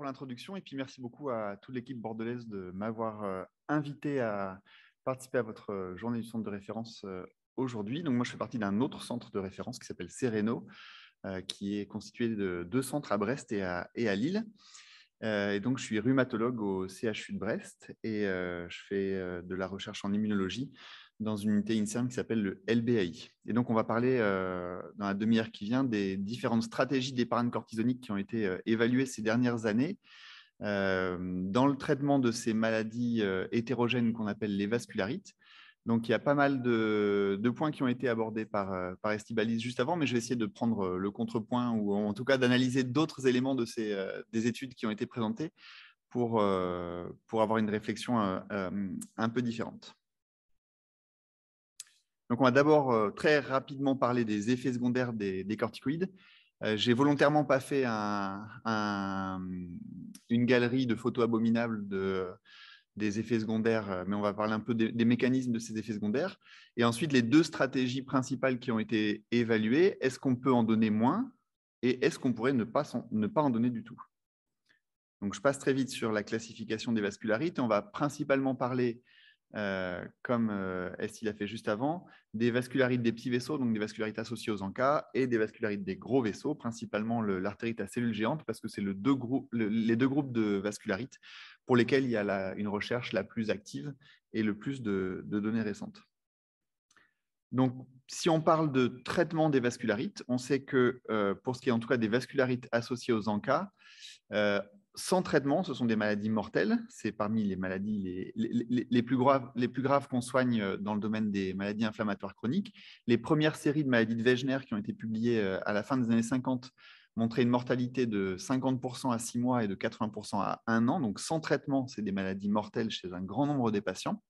pour l'introduction et puis merci beaucoup à toute l'équipe bordelaise de m'avoir invité à participer à votre journée du centre de référence aujourd'hui. Donc moi, je fais partie d'un autre centre de référence qui s'appelle Cereno, qui est constitué de 2 centres à Brest et à Lille. Et donc, je suis rhumatologue au CHU de Brest et je fais de la recherche en immunologie dans une unité INSERM qui s'appelle le LBAI. Et donc, on va parler dans la demi-heure qui vient des différentes stratégies d'épargne cortisonique qui ont été évaluées ces dernières années dans le traitement de ces maladies hétérogènes qu'on appelle les vascularites. Donc, il y a pas mal de points qui ont été abordés par Estibalis juste avant, mais je vais essayer de prendre le contrepoint ou en tout cas d'analyser d'autres éléments des études qui ont été présentées pour avoir une réflexion un peu différente. Donc, on va d'abord très rapidement parler des effets secondaires des corticoïdes. J'ai volontairement pas fait une galerie de photos abominables des effets secondaires, mais on va parler un peu des mécanismes de ces effets secondaires. Et ensuite, les 2 stratégies principales qui ont été évaluées, est-ce qu'on peut en donner moins et est-ce qu'on pourrait ne pas en donner du tout? Donc, je passe très vite sur la classification des vascularites. On va principalement parler, comme Est l'a fait juste avant, des vascularites des petits vaisseaux, donc des vascularites associées aux ANCA, et des vascularites des gros vaisseaux, principalement l'artérite à cellules géantes, parce que c'est les 2 groupes de vascularites pour lesquels il y a une recherche la plus active et le plus de données récentes. Donc, si on parle de traitement des vascularites, on sait que pour ce qui est en tout cas des vascularites associées aux ANCA, sans traitement, ce sont des maladies mortelles. C'est parmi les maladies les plus graves qu'on soigne dans le domaine des maladies inflammatoires chroniques. Les premières séries de maladies de Wegener qui ont été publiées à la fin des années 50 montraient une mortalité de 50% à 6 mois et de 80% à 1 an. Donc, sans traitement, c'est des maladies mortelles chez un grand nombre des patients.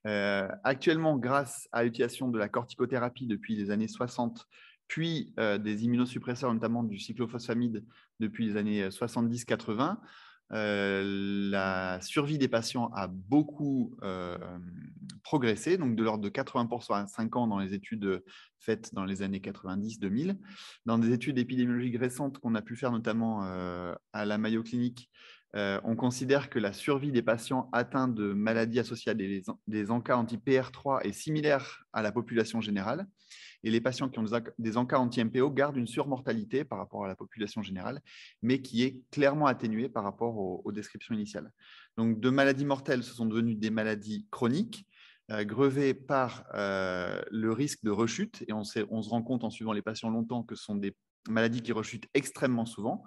Actuellement, grâce à l'utilisation de la corticothérapie depuis les années 60, puis des immunosuppresseurs, notamment du cyclophosphamide depuis les années 70-80, la survie des patients a beaucoup progressé, donc de l'ordre de 80% à 5 ans dans les études faites dans les années 90-2000. Dans des études épidémiologiques récentes qu'on a pu faire notamment à la Mayo Clinic, on considère que la survie des patients atteints de maladies associées à des ANCA anti-PR3 est similaire à la population générale. Et les patients qui ont des ANCA anti-MPO gardent une surmortalité par rapport à la population générale, mais qui est clairement atténuée par rapport aux descriptions initiales. Donc, de maladies mortelles, ce sont devenues des maladies chroniques, grevées par le risque de rechute. Et on se rend compte en suivant les patients longtemps que ce sont des maladies qui rechutent extrêmement souvent.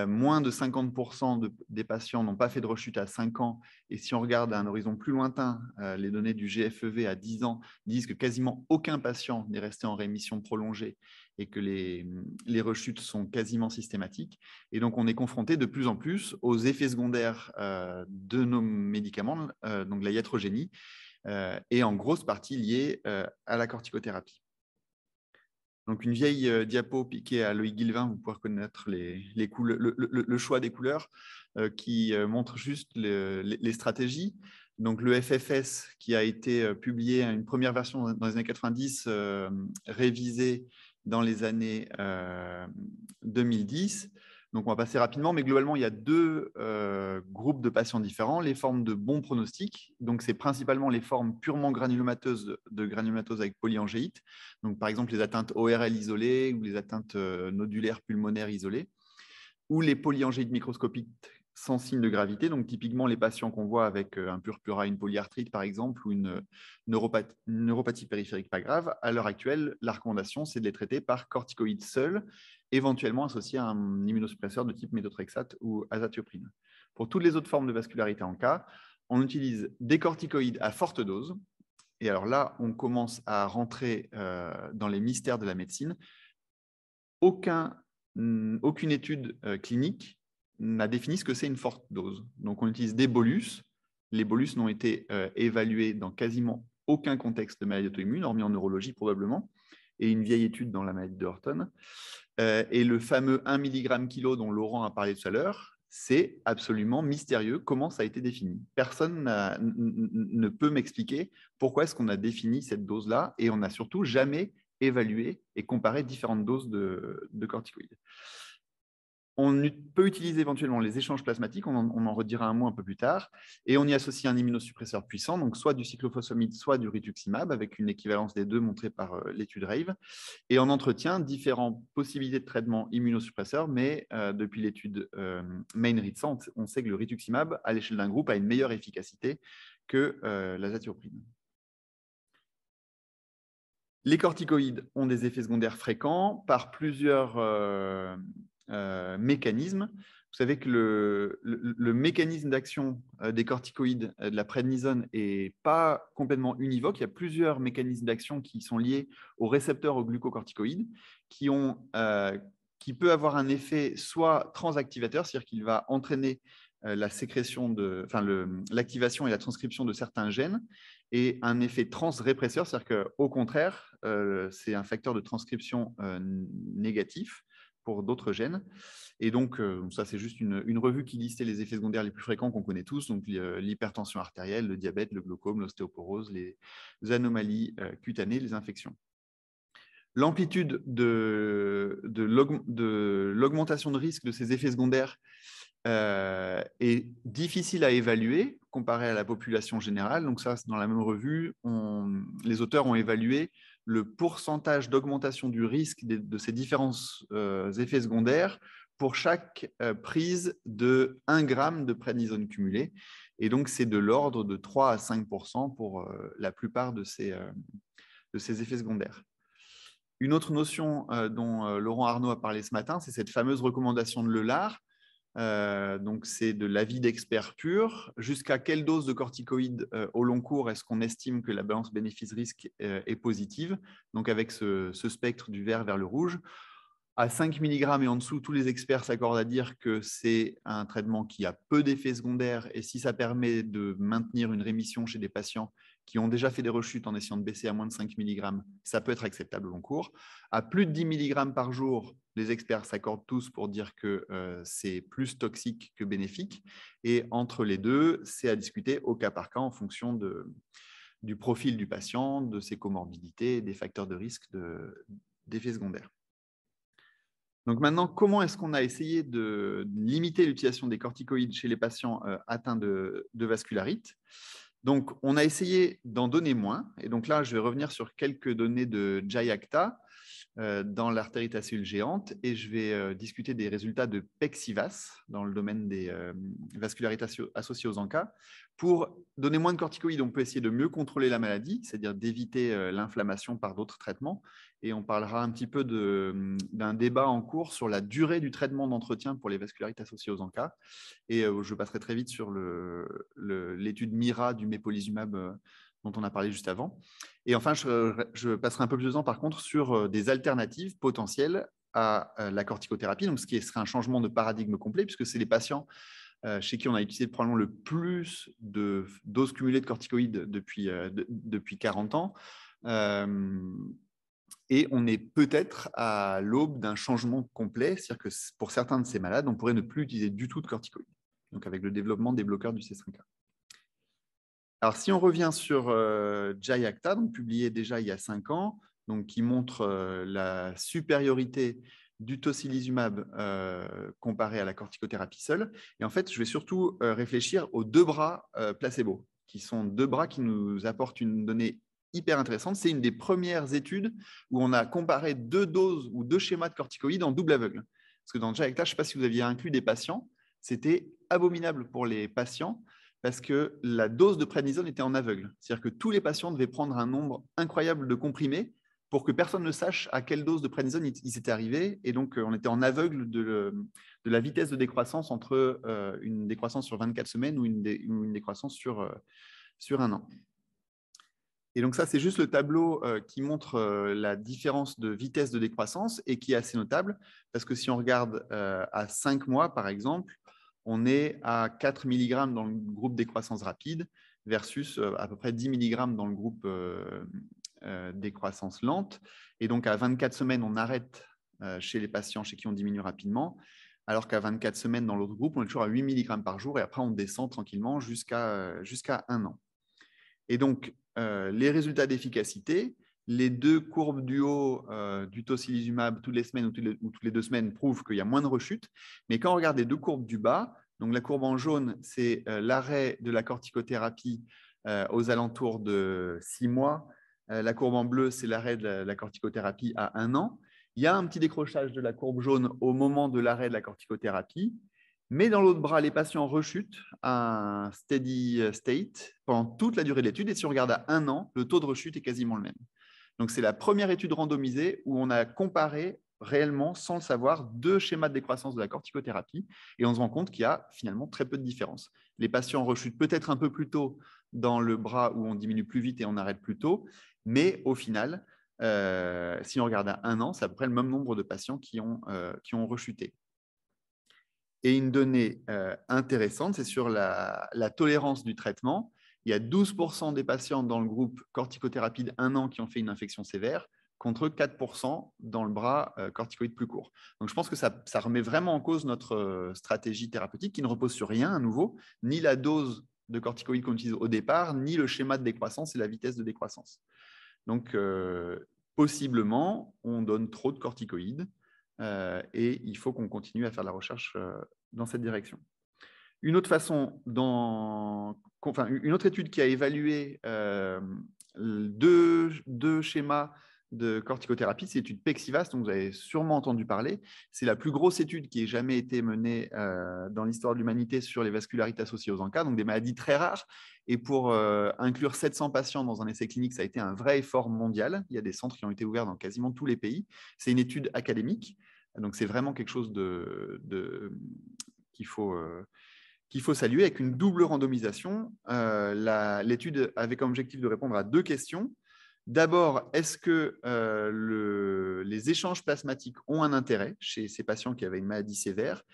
Moins de 50% des patients n'ont pas fait de rechute à 5 ans. Et si on regarde à un horizon plus lointain, les données du GFEV à 10 ans disent que quasiment aucun patient n'est resté en rémission prolongée et que les rechutes sont quasiment systématiques. Et donc, on est confronté de plus en plus aux effets secondaires de nos médicaments, donc la iatrogénie, et en grosse partie liée à la corticothérapie. Donc, une vieille diapo piquée à Loïc Guilvin, vous pouvez reconnaître le choix des couleurs qui montre juste les stratégies. Donc, le FFS qui a été publié, une première version dans les années 90, révisée dans les années 2010. Donc, on va passer rapidement, mais globalement, il y a 2 groupes de patients différents. Les formes de bon pronostic, donc c'est principalement les formes purement granulomateuses de granulomatose avec polyangéite. Donc, par exemple, les atteintes ORL isolées ou les atteintes nodulaires pulmonaires isolées, ou les polyangéites microscopiques sans signe de gravité. Donc, typiquement, les patients qu'on voit avec un purpura, une polyarthrite, par exemple, ou une neuropathie périphérique pas grave, à l'heure actuelle, la recommandation, c'est de les traiter par corticoïdes seuls, éventuellement associés à un immunosuppresseur de type méthotrexate ou azatioprine. Pour toutes les autres formes de vascularité en cas, on utilise des corticoïdes à forte dose. Et alors là, on commence à rentrer dans les mystères de la médecine. Aucune étude clinique n'a défini ce que c'est une forte dose. Donc, on utilise des bolus. Les bolus n'ont été évalués dans quasiment aucun contexte de maladie auto-immune, hormis en neurologie probablement, et une vieille étude dans la maladie de Horton. Et le fameux 1 mg/kg dont Laurent a parlé tout à l'heure, c'est absolument mystérieux comment ça a été défini. Personne ne peut m'expliquer pourquoi est-ce qu'on a défini cette dose-là, et on n'a surtout jamais évalué et comparé différentes doses de corticoïdes. On peut utiliser éventuellement les échanges plasmatiques, on en redira un mot un peu plus tard, et on y associe un immunosuppresseur puissant, donc soit du cyclophosphamide, soit du rituximab, avec une équivalence des deux montrée par l'étude RAVE. Et on entretient différentes possibilités de traitement immunosuppresseurs, mais depuis l'étude Main-Ritsa, on sait que le rituximab, à l'échelle d'un groupe, a une meilleure efficacité que l'azathioprine. Les corticoïdes ont des effets secondaires fréquents par plusieurs mécanismes. Vous savez que le mécanisme d'action des corticoïdes, de la prednisone, n'est pas complètement univoque. Il y a plusieurs mécanismes d'action qui sont liés aux récepteurs aux glucocorticoïdes, qui peut avoir un effet soit transactivateur, c'est-à-dire qu'il va entraîner la sécrétion l'activation et la transcription de certains gènes, et un effet transrépresseur, c'est-à-dire qu'au contraire, c'est un facteur de transcription négatif pour d'autres gènes. Et donc, ça, c'est juste une revue qui listait les effets secondaires les plus fréquents qu'on connaît tous, donc l'hypertension artérielle, le diabète, le glaucome, l'ostéoporose, les anomalies cutanées, les infections. L'amplitude de l'augmentation de risque de ces effets secondaires est difficile à évaluer comparé à la population générale. Donc ça, dans la même revue, les auteurs ont évalué le pourcentage d'augmentation du risque de ces différents effets secondaires pour chaque prise de 1 gramme de prednisone cumulé. Et donc, c'est de l'ordre de 3 à 5% pour la plupart de ces effets secondaires. Une autre notion dont Laurent Arnaud a parlé ce matin, c'est cette fameuse recommandation de Lelard. Donc, c'est de l'avis d'experts purs. Jusqu'à quelle dose de corticoïdes au long cours est-ce qu'on estime que la balance bénéfice-risque est positive? Donc, avec ce spectre du vert vers le rouge. À 5 mg et en dessous, tous les experts s'accordent à dire que c'est un traitement qui a peu d'effets secondaires, et si ça permet de maintenir une rémission chez des patients qui ont déjà fait des rechutes en essayant de baisser à moins de 5 mg, ça peut être acceptable au long cours. À plus de 10 mg par jour, les experts s'accordent tous pour dire que c'est plus toxique que bénéfique. Et entre les deux, c'est à discuter au cas par cas en fonction du profil du patient, de ses comorbidités, des facteurs de risque d'effets secondaires. Donc maintenant, comment est-ce qu'on a essayé de limiter l'utilisation des corticoïdes chez les patients atteints de vascularite? Donc, on a essayé d'en donner moins. Et donc là, je vais revenir sur quelques données de Jayakta dans l'artérite à cellules géantes, et je vais discuter des résultats de Pexivas dans le domaine des vascularites associées aux ANCA. Pour donner moins de corticoïdes, on peut essayer de mieux contrôler la maladie, c'est-à-dire d'éviter l'inflammation par d'autres traitements. Et on parlera un petit peu d'un débat en cours sur la durée du traitement d'entretien pour les vascularites associées aux ANCA. Et je passerai très vite sur l'étude MIRA du mépolizumab dont on a parlé juste avant. Et enfin, je passerai un peu plus de temps, par contre, sur des alternatives potentielles à la corticothérapie, donc ce qui serait un changement de paradigme complet, puisque c'est les patients chez qui on a utilisé probablement le plus de doses cumulées de corticoïdes depuis 40 ans. Et on est peut-être à l'aube d'un changement complet, c'est-à-dire que pour certains de ces malades, on pourrait ne plus utiliser du tout de corticoïdes, donc avec le développement des bloqueurs du C5A. Alors, si on revient sur Jayakta, donc publié déjà il y a 5 ans, donc qui montre la supériorité du tocilizumab comparé à la corticothérapie seule. Et en fait, je vais surtout réfléchir aux 2 bras placebo, qui sont 2 bras qui nous apportent une donnée hyper intéressante. C'est une des premières études où on a comparé 2 doses ou 2 schémas de corticoïdes en double aveugle. Parce que dans Jayakta, je ne sais pas si vous aviez inclus des patients, c'était abominable pour les patients, parce que la dose de prednisone était en aveugle. C'est-à-dire que tous les patients devaient prendre un nombre incroyable de comprimés pour que personne ne sache à quelle dose de prednisone ils étaient arrivés. Et donc, on était en aveugle de la vitesse de décroissance entre une décroissance sur 24 semaines ou une décroissance sur 1 an. Et donc ça, c'est juste le tableau qui montre la différence de vitesse de décroissance et qui est assez notable, parce que si on regarde à 5 mois, par exemple, on est à 4 mg dans le groupe décroissance rapide versus à peu près 10 mg dans le groupe décroissance lente. Et donc, à 24 semaines, on arrête chez les patients chez qui on diminue rapidement, alors qu'à 24 semaines dans l'autre groupe, on est toujours à 8 mg par jour et après, on descend tranquillement jusqu'à 1 an. Et donc, les résultats d'efficacité, Les deux courbes du haut du tocilizumab toutes les semaines ou toutes les 2 semaines prouvent qu'il y a moins de rechute. Mais quand on regarde les deux courbes du bas, donc la courbe en jaune, c'est l'arrêt de la corticothérapie aux alentours de 6 mois. La courbe en bleu, c'est l'arrêt de la corticothérapie à 1 an. Il y a un petit décrochage de la courbe jaune au moment de l'arrêt de la corticothérapie. Mais dans l'autre bras, les patients rechutent à un steady state pendant toute la durée de l'étude. Et si on regarde à 1 an, le taux de rechute est quasiment le même. Donc, c'est la première étude randomisée où on a comparé réellement, sans le savoir, 2 schémas de décroissance de la corticothérapie. Et on se rend compte qu'il y a finalement très peu de différence. Les patients rechutent peut-être un peu plus tôt dans le bras où on diminue plus vite et on arrête plus tôt. Mais au final, si on regarde à 1 an, c'est à peu près le même nombre de patients qui ont rechuté. Et une donnée intéressante, c'est sur la tolérance du traitement. Il y a 12% des patients dans le groupe corticothérapie d'1 an qui ont fait une infection sévère, contre 4% dans le bras corticoïde plus court. Donc, je pense que ça remet vraiment en cause notre stratégie thérapeutique qui ne repose sur rien à nouveau, ni la dose de corticoïdes qu'on utilise au départ, ni le schéma de décroissance et la vitesse de décroissance. Donc, possiblement, on donne trop de corticoïdes et il faut qu'on continue à faire de la recherche dans cette direction. Une autre façon, une autre étude qui a évalué deux schémas de corticothérapie, c'est l'étude PEXIVAS, dont vous avez sûrement entendu parler. C'est la plus grosse étude qui ait jamais été menée dans l'histoire de l'humanité sur les vascularites associées aux ANCA, donc des maladies très rares. Et pour inclure 700 patients dans un essai clinique, ça a été un vrai effort mondial. Il y a des centres qui ont été ouverts dans quasiment tous les pays. C'est une étude académique, donc c'est vraiment quelque chose qu'il faut saluer, avec une double randomisation. L'étude avait comme objectif de répondre à 2 questions. D'abord, est-ce que les échanges plasmatiques ont un intérêt chez ces patients qui avaient une maladie sévère?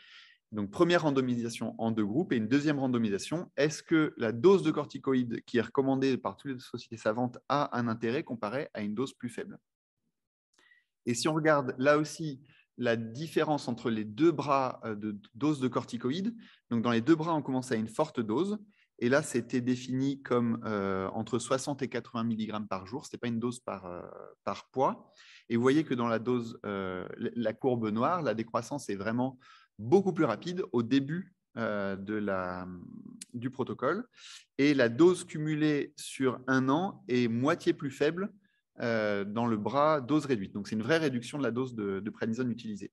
Donc, première randomisation en 2 groupes. Et une deuxième randomisation, est-ce que la dose de corticoïdes qui est recommandée par toutes les sociétés savantes a un intérêt comparé à une dose plus faible? Et si on regarde là aussi la différence entre les 2 bras de dose de corticoïdes, donc dans les 2 bras, on commence à une forte dose. Et là, c'était défini comme entre 60 et 80 mg par jour. Ce n'était pas une dose par poids. Et vous voyez que dans la dose, la courbe noire, la décroissance est vraiment beaucoup plus rapide au début du protocole. Et la dose cumulée sur 1 an est moitié plus faible dans le bras dose réduite. Donc, c'est une vraie réduction de la dose de prénisone utilisée.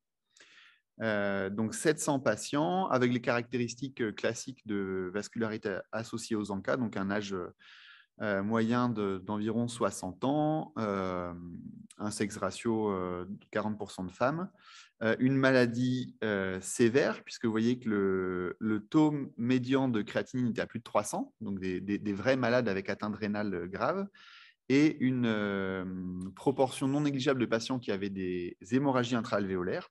Donc 700 patients avec les caractéristiques classiques de vascularité associée aux ANCA, donc un âge moyen d'environ 60 ans, un sexe ratio de 40% de femmes, une maladie sévère, puisque vous voyez que le taux médian de créatinine était à plus de 300, donc des vrais malades avec atteinte rénale grave, et une proportion non négligeable de patients qui avaient des hémorragies intra-alvéolaires.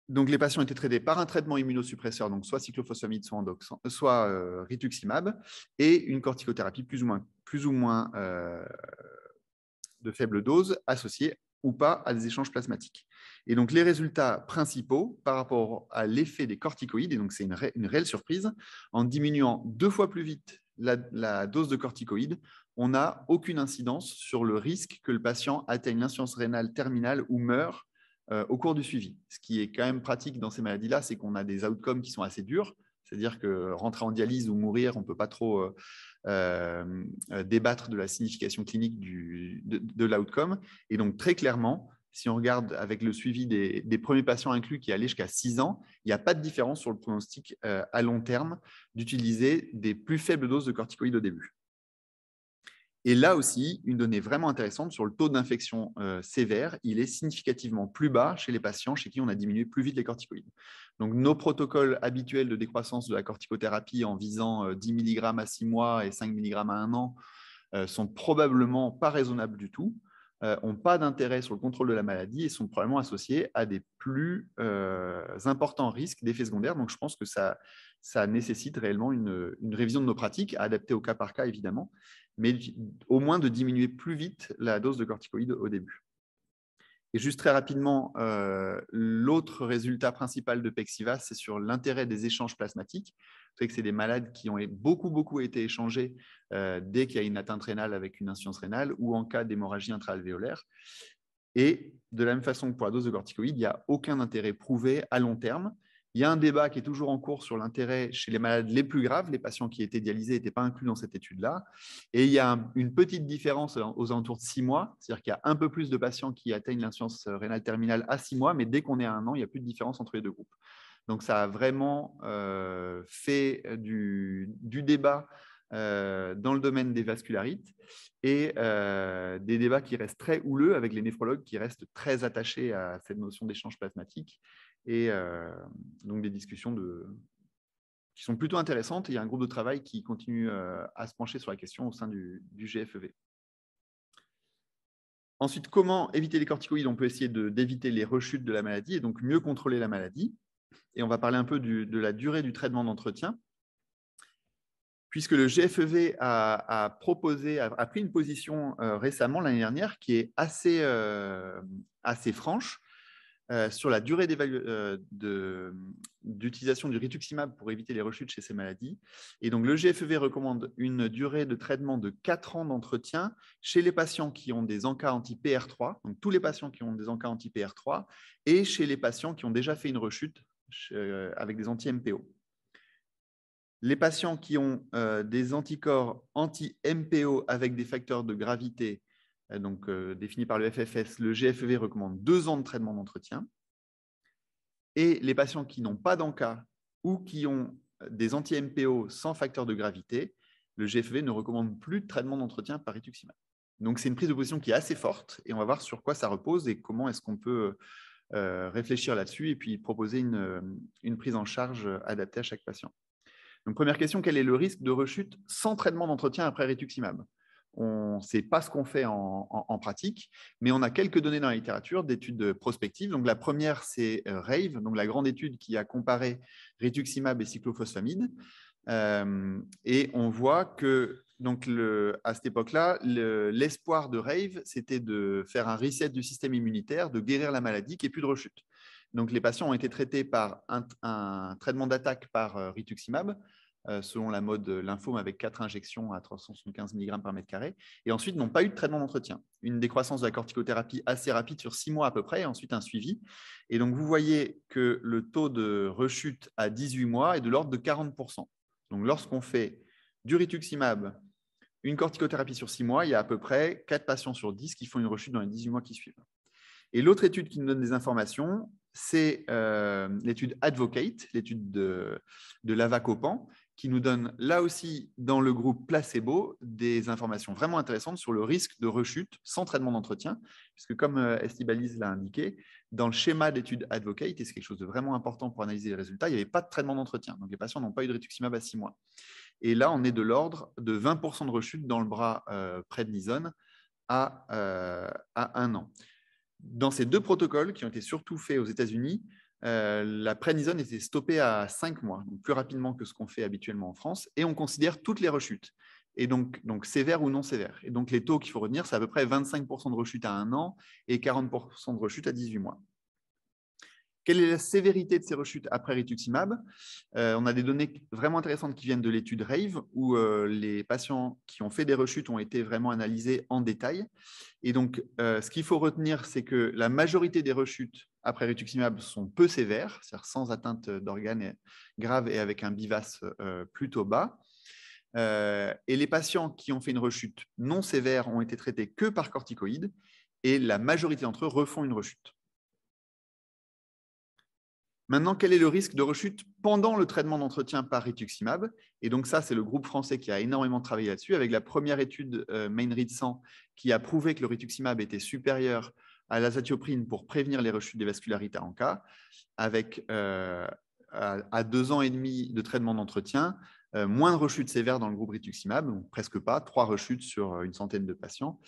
Donc, les patients étaient traités par un traitement immunosuppresseur, donc soit cyclophosphamide, soit rituximab, et une corticothérapie plus ou moins de faible dose associée ou pas à des échanges plasmatiques. Et donc, les résultats principaux par rapport à l'effet des corticoïdes, et donc c'est une réelle surprise, en diminuant 2 fois plus vite la dose de corticoïdes, on n'a aucune incidence sur le risque que le patient atteigne l'insuffisance rénale terminale ou meure au cours du suivi. Ce qui est quand même pratique dans ces maladies-là, c'est qu'on a des outcomes qui sont assez durs, c'est-à-dire que rentrer en dialyse ou mourir, on ne peut pas trop débattre de la signification clinique de l'outcome. Et donc, très clairement, si on regarde avec le suivi des premiers patients inclus qui allaient jusqu'à 6 ans, il n'y a pas de différence sur le pronostic à long terme d'utiliser des plus faibles doses de corticoïdes au début. Et là aussi, une donnée vraiment intéressante sur le taux d'infection sévère, il est significativement plus bas chez les patients chez qui on a diminué plus vite les corticoïdes. Donc, nos protocoles habituels de décroissance de la corticothérapie en visant 10 mg à 6 mois et 5 mg à 1 an sont probablement pas raisonnables du tout, n'ont pas d'intérêt sur le contrôle de la maladie et sont probablement associés à des plus importants risques d'effets secondaires. Donc, je pense que ça nécessite réellement une révision de nos pratiques, adaptée au cas par cas évidemment, mais au moins de diminuer plus vite la dose de corticoïdes au début. Et juste très rapidement, l'autre résultat principal de Pexiva, c'est sur l'intérêt des échanges plasmatiques. C'est que c'est des malades qui ont beaucoup été échangés dès qu'il y a une atteinte rénale avec une insuffisance rénale ou en cas d'hémorragie intra-alvéolaire. Et de la même façon que pour la dose de corticoïdes, il n'y a aucun intérêt prouvé à long terme. Il y a un débat qui est toujours en cours sur l'intérêt chez les malades les plus graves. Les patients qui étaient dialysés n'étaient pas inclus dans cette étude-là. Et il y a une petite différence aux alentours de 6 mois. C'est-à-dire qu'il y a un peu plus de patients qui atteignent l'insuffisance rénale terminale à 6 mois, mais dès qu'on est à 1 an, il n'y a plus de différence entre les deux groupes. Donc, ça a vraiment fait du débat dans le domaine des vascularites et des débats qui restent très houleux avec les néphrologues qui restent très attachés à cette notion d'échange plasmatique et donc des discussions qui sont plutôt intéressantes. Et il y a un groupe de travail qui continue à se pencher sur la question au sein du GFEV. Ensuite, comment éviter les corticoïdes? On peut essayer d'éviter les rechutes de la maladie et donc mieux contrôler la maladie. Et on va parler un peu de la durée du traitement d'entretien. Puisque le GFEV a pris une position récemment, l'année dernière, qui est assez franche sur la durée d'utilisation du rituximab pour éviter les rechutes chez ces maladies. Et donc, le GFEV recommande une durée de traitement de 4 ans d'entretien chez les patients qui ont des ANCA anti-PR3, donc tous les patients qui ont des ANCA anti-PR3, et chez les patients qui ont déjà fait une rechute avec des anti-MPO. Les patients qui ont des anticorps anti-MPO avec des facteurs de gravité, donc définis par le FFS, le GFEV recommande 2 ans de traitement d'entretien. Et les patients qui n'ont pas d'ANCA ou qui ont des anti-MPO sans facteur de gravité, le GFEV ne recommande plus de traitement d'entretien par rituximab. Donc, c'est une prise de position qui est assez forte et on va voir sur quoi ça repose et comment est-ce qu'on peut réfléchir là-dessus et puis proposer une prise en charge adaptée à chaque patient. Donc, première question, quel est le risque de rechute sans traitement d'entretien après rituximab? On ne sait pas ce qu'on fait en pratique, mais on a quelques données dans la littérature d'études prospectives. Donc, la première, c'est RAVE, donc la grande étude qui a comparé rituximab et cyclophosphamide. Et on voit que, donc, à cette époque-là, l'espoir de RAVE, c'était de faire un reset du système immunitaire, de guérir la maladie, qu'il n'y ait plus de rechute. Donc, les patients ont été traités par un traitement d'attaque par rituximab, selon la mode lymphome avec 4 injections à 375 mg par mètre carré, et ensuite n'ont pas eu de traitement d'entretien. Une décroissance de la corticothérapie assez rapide sur 6 mois à peu près, et ensuite un suivi. Et donc, vous voyez que le taux de rechute à 18 mois est de l'ordre de 40%. Donc, lorsqu'on fait du rituximab, une corticothérapie sur 6 mois, il y a à peu près 4 patients sur 10 qui font une rechute dans les 18 mois qui suivent. Et l'autre étude qui nous donne des informations, c'est l'étude Advocate, l'étude de l'avacopan, qui nous donne là aussi dans le groupe placebo des informations vraiment intéressantes sur le risque de rechute sans traitement d'entretien, puisque comme Estibaliz l'a indiqué, dans le schéma d'étude Advocate, et c'est quelque chose de vraiment important pour analyser les résultats, il n'y avait pas de traitement d'entretien. Donc les patients n'ont pas eu de rituximab à 6 mois. Et là, on est de l'ordre de 20% de rechute dans le bras prednisone à 1 an. Dans ces 2 protocoles qui ont été surtout faits aux États-Unis, la prednisone était stoppée à 5 mois, donc plus rapidement que ce qu'on fait habituellement en France, et on considère toutes les rechutes, et donc sévères ou non sévères. Et donc les taux qu'il faut retenir, c'est à peu près 25% de rechute à 1 an et 40% de rechute à 18 mois. Quelle est la sévérité de ces rechutes après rituximab? On a des données vraiment intéressantes qui viennent de l'étude RAVE, où les patients qui ont fait des rechutes ont été vraiment analysés en détail. Et donc, ce qu'il faut retenir, c'est que la majorité des rechutes après rituximab sont peu sévères, c'est-à-dire sans atteinte d'organes grave et avec un BIVAS plutôt bas. Et les patients qui ont fait une rechute non sévère ont été traités que par corticoïdes, et la majorité d'entre eux refont une rechute. Maintenant, quel est le risque de rechute pendant le traitement d'entretien par rituximab? Et donc ça, c'est le groupe français qui a énormément travaillé là-dessus, avec la première étude MAINREAD 100 qui a prouvé que le rituximab était supérieur à l'azatioprine pour prévenir les rechutes des vascularites à ANCA, avec à 2 ans et demi de traitement d'entretien, moins de rechutes sévères dans le groupe rituximab, donc presque pas, 3 rechutes sur une centaine de patients,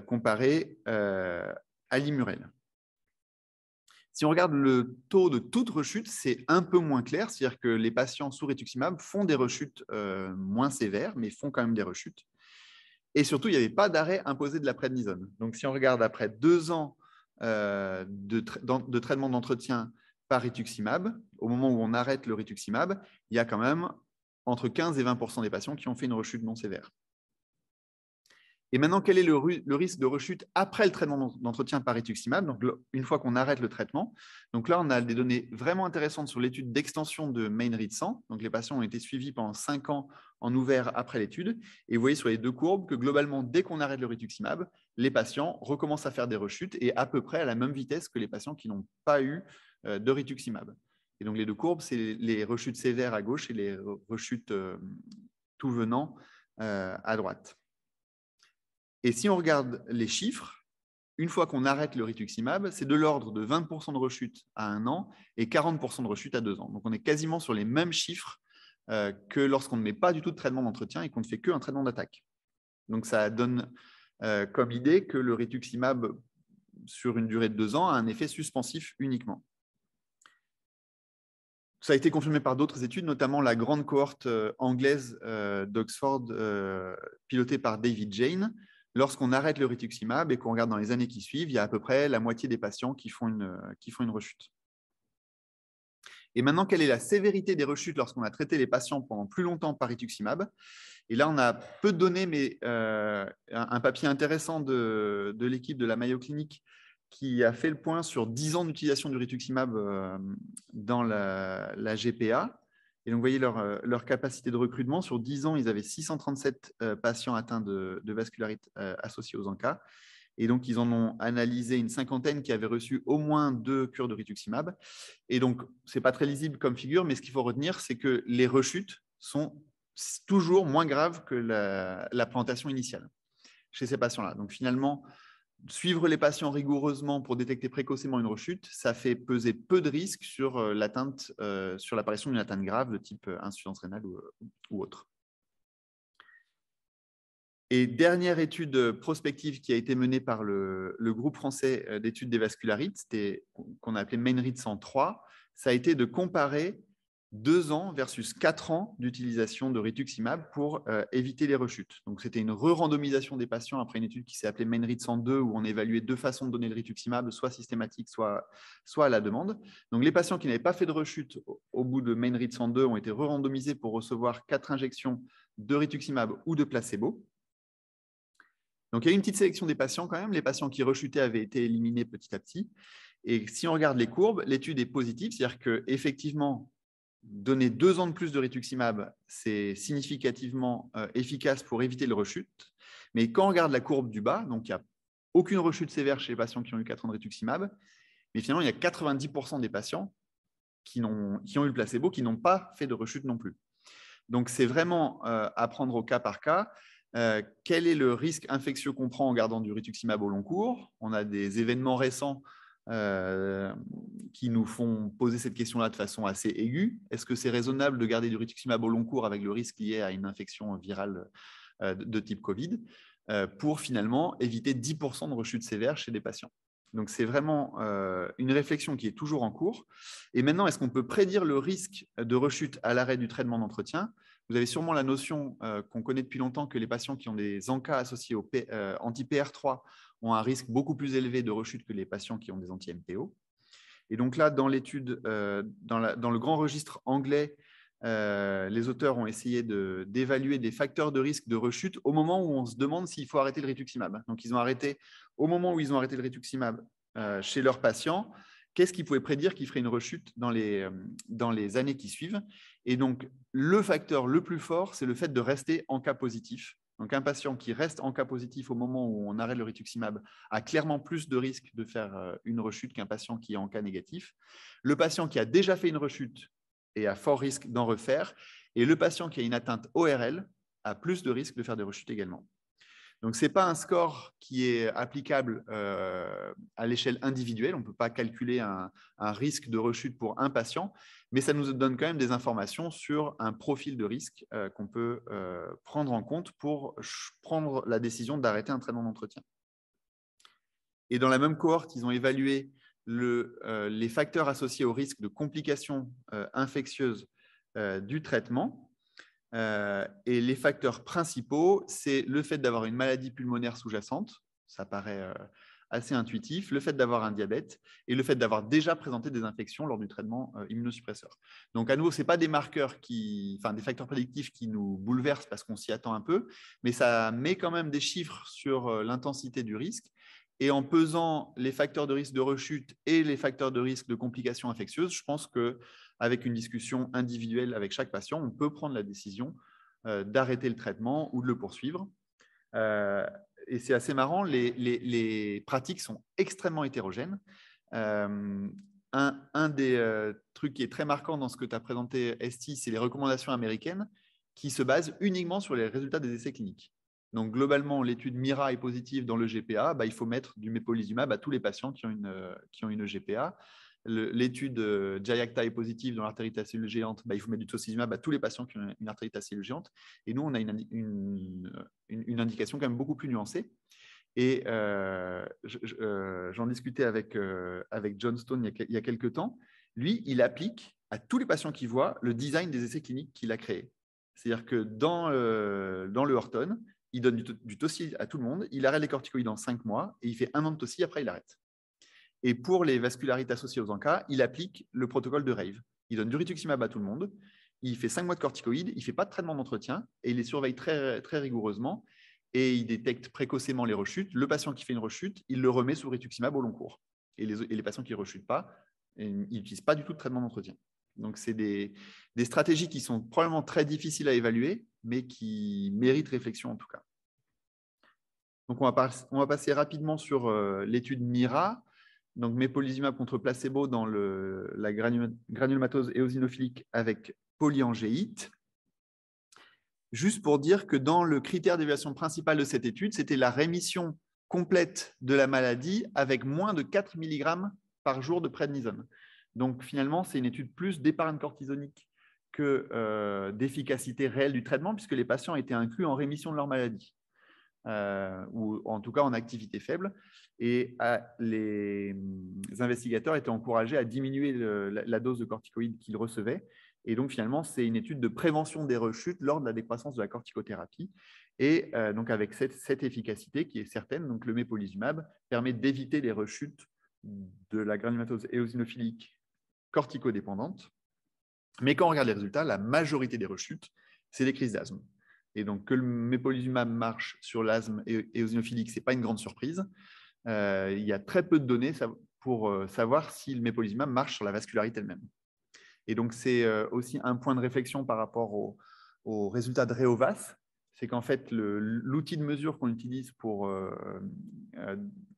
comparé à l'Immurel. Si on regarde le taux de toute rechute, c'est un peu moins clair. C'est-à-dire que les patients sous rituximab font des rechutes moins sévères, mais font quand même des rechutes. Et surtout, il n'y avait pas d'arrêt imposé de la prednisone. Donc, si on regarde après 2 ans de traitement d'entretien par rituximab. Au moment où on arrête le rituximab, il y a quand même entre 15 et 20% des patients qui ont fait une rechute non sévère. Et maintenant, quel est le risque de rechute après le traitement d'entretien par rituximab? Donc, une fois qu'on arrête le traitement. Donc là, on a des données vraiment intéressantes sur l'étude d'extension de Mainread 100. Donc, les patients ont été suivis pendant 5 ans en ouvert après l'étude. Et vous voyez sur les deux courbes que globalement, dès qu'on arrête le rituximab, les patients recommencent à faire des rechutes et à peu près à la même vitesse que les patients qui n'ont pas eu de rituximab. Et donc, les deux courbes, c'est les rechutes sévères à gauche et les rechutes tout venant à droite. Et si on regarde les chiffres, une fois qu'on arrête le rituximab, c'est de l'ordre de 20% de rechute à 1 an et 40% de rechute à 2 ans. Donc, on est quasiment sur les mêmes chiffres que lorsqu'on ne met pas du tout de traitement d'entretien et qu'on ne fait qu'un traitement d'attaque. Donc, ça donne comme idée que le rituximab, sur une durée de 2 ans, a un effet suspensif uniquement. Ça a été confirmé par d'autres études, notamment la grande cohorte anglaise d'Oxford, pilotée par David Jane. Lorsqu'on arrête le rituximab et qu'on regarde dans les années qui suivent, il y a à peu près la moitié des patients qui font une rechute. Et maintenant, quelle est la sévérité des rechutes lorsqu'on a traité les patients pendant plus longtemps par rituximab? Et là, on a peu de données, mais un papier intéressant de l'équipe de la Mayo Clinic qui a fait le point sur 10 ans d'utilisation du rituximab dans la GPA. Et donc, vous voyez leur capacité de recrutement. Sur 10 ans, ils avaient 637 patients atteints de vascularite associés aux ANCA. Et donc, ils en ont analysé une cinquantaine qui avaient reçu au moins 2 cures de rituximab. Et donc, ce n'est pas très lisible comme figure, mais ce qu'il faut retenir, c'est que les rechutes sont toujours moins graves que la plantation initiale chez ces patients-là. Donc, finalement, suivre les patients rigoureusement pour détecter précocement une rechute, ça fait peser peu de risques sur sur l'apparition d'une atteinte grave de type insuffisance rénale ou autre. Et dernière étude prospective qui a été menée par le groupe français d'études des vascularites, qu'on a appelé Mainread 103, ça a été de comparer 2 ans versus 4 ans d'utilisation de rituximab pour éviter les rechutes. Donc, c'était une re-randomisation des patients après une étude qui s'est appelée Mainread 102, où on évaluait 2 façons de donner le rituximab, soit systématique, soit à la demande. Donc, les patients qui n'avaient pas fait de rechute au bout de Mainread 102 ont été re-randomisés pour recevoir 4 injections de rituximab ou de placebo. Donc, il y a une petite sélection des patients quand même. Les patients qui rechutaient avaient été éliminés petit à petit. Et si on regarde les courbes, l'étude est positive, c'est-à-dire qu'effectivement, donner 2 ans de plus de rituximab, c'est significativement efficace pour éviter le rechute. Mais quand on regarde la courbe du bas, donc il n'y a aucune rechute sévère chez les patients qui ont eu 4 ans de rituximab, mais finalement, il y a 90% des patients qui ont eu le placebo qui n'ont pas fait de rechute non plus. Donc, c'est vraiment à prendre au cas par cas. Quel est le risque infectieux qu'on prend en gardant du rituximab au long cours? On a des événements récents qui nous font poser cette question-là de façon assez aiguë. Est-ce que c'est raisonnable de garder du rituximab au long cours avec le risque lié à une infection virale de type Covid pour finalement éviter 10% de rechute sévère chez des patients? Donc, c'est vraiment une réflexion qui est toujours en cours. Et maintenant, est-ce qu'on peut prédire le risque de rechute à l'arrêt du traitement d'entretien? Vous avez sûrement la notion qu'on connaît depuis longtemps que les patients qui ont des ANCA associés au anti-PR3 ont un risque beaucoup plus élevé de rechute que les patients qui ont des anti-MPO. Et donc là, dans l'étude, dans le grand registre anglais, les auteurs ont essayé d'évaluer des facteurs de risque de rechute au moment où on se demande s'il faut arrêter le rituximab. Donc, ils ont arrêté, au moment où ils ont arrêté le rituximab chez leurs patients, qu'est-ce qu'ils pouvaient prédire qui ferait une rechute dans les années qui suivent. Et donc, le facteur le plus fort, c'est le fait de rester en cas positif. Donc, un patient qui reste en cas positif au moment où on arrête le rituximab a clairement plus de risque de faire une rechute qu'un patient qui est en cas négatif. Le patient qui a déjà fait une rechute et a fort risque d'en refaire. Et le patient qui a une atteinte ORL a plus de risque de faire des rechutes également. Donc, ce n'est pas un score qui est applicable à l'échelle individuelle. On ne peut pas calculer un risque de rechute pour un patient, mais ça nous donne quand même des informations sur un profil de risque qu'on peut prendre en compte pour prendre la décision d'arrêter un traitement d'entretien. Et dans la même cohorte, ils ont évalué les facteurs associés au risque de complications infectieuses du traitement. Et les facteurs principaux, c'est le fait d'avoir une maladie pulmonaire sous-jacente. Ça paraît assez intuitif, le fait d'avoir un diabète et le fait d'avoir déjà présenté des infections lors du traitement immunosuppresseur. Donc, à nouveau, ce n'est pas des marqueurs des facteurs prédictifs qui nous bouleversent parce qu'on s'y attend un peu, mais ça met quand même des chiffres sur l'intensité du risque. Et en pesant les facteurs de risque de rechute et les facteurs de risque de complications infectieuses, je pense qu'avec une discussion individuelle avec chaque patient, on peut prendre la décision d'arrêter le traitement ou de le poursuivre. Et c'est assez marrant, les pratiques sont extrêmement hétérogènes. Un des trucs qui est très marquant dans ce que tu as présenté, Esti, c'est les recommandations américaines qui se basent uniquement sur les résultats des essais cliniques. Donc, globalement, l'étude MIRA est positive dans le GPA, il faut mettre du mépolizumab à tous les patients qui ont une GPA. L'étude Jayacta est positive dans l'artérite à cellules géantes, il faut mettre du tocilizumab à tous les patients qui ont une artérite à cellules géantes. Et nous, on a une indication quand même beaucoup plus nuancée. Et j'en discutais avec John Stone il y a quelques temps. Lui, il applique à tous les patients qu'il voit le design des essais cliniques qu'il a créé. C'est-à-dire que dans le Horton, il donne du Toci à tout le monde, il arrête les corticoïdes en 5 mois et il fait 1 an de Toci, après il arrête. Et pour les vascularites associées aux ANCA, il applique le protocole de RAVE. Il donne du rituximab à tout le monde, il fait 5 mois de corticoïdes, il ne fait pas de traitement d'entretien et il les surveille très, très rigoureusement et il détecte précocement les rechutes. Le patient qui fait une rechute, il le remet sous rituximab au long cours. Et les patients qui ne rechutent pas, ils n'utilisent pas du tout de traitement d'entretien. Donc, c'est des stratégies qui sont probablement très difficiles à évaluer, mais qui méritent réflexion en tout cas. Donc, on va passer rapidement sur l'étude MIRA. Donc, mépolizumab contre placebo dans la granulomatose éosinophilique avec polyangéite. Juste pour dire que dans le critère d'évaluation principal de cette étude, c'était la rémission complète de la maladie avec moins de 4 mg par jour de prednisone. Donc, finalement, c'est une étude plus d'épargne cortisonique que d'efficacité réelle du traitement, puisque les patients étaient inclus en rémission de leur maladie, ou en tout cas en activité faible. Et les investigateurs étaient encouragés à diminuer la dose de corticoïdes qu'ils recevaient. Et donc, finalement, c'est une étude de prévention des rechutes lors de la décroissance de la corticothérapie. Et donc, avec cette efficacité qui est certaine, donc le mépolizumab permet d'éviter les rechutes de la granulomatose éosinophilique corticodépendante. Mais quand on regarde les résultats, la majorité des rechutes, c'est des crises d'asthme. Et donc, que le mépolizumab marche sur l'asthme éosinophilique, ce n'est pas une grande surprise. Il y a très peu de données pour savoir si le mépolizumab marche sur la vascularité elle-même. Et donc, c'est aussi un point de réflexion par rapport aux résultats de REOVAS. C'est qu'en fait, l'outil de mesure qu'on utilise pour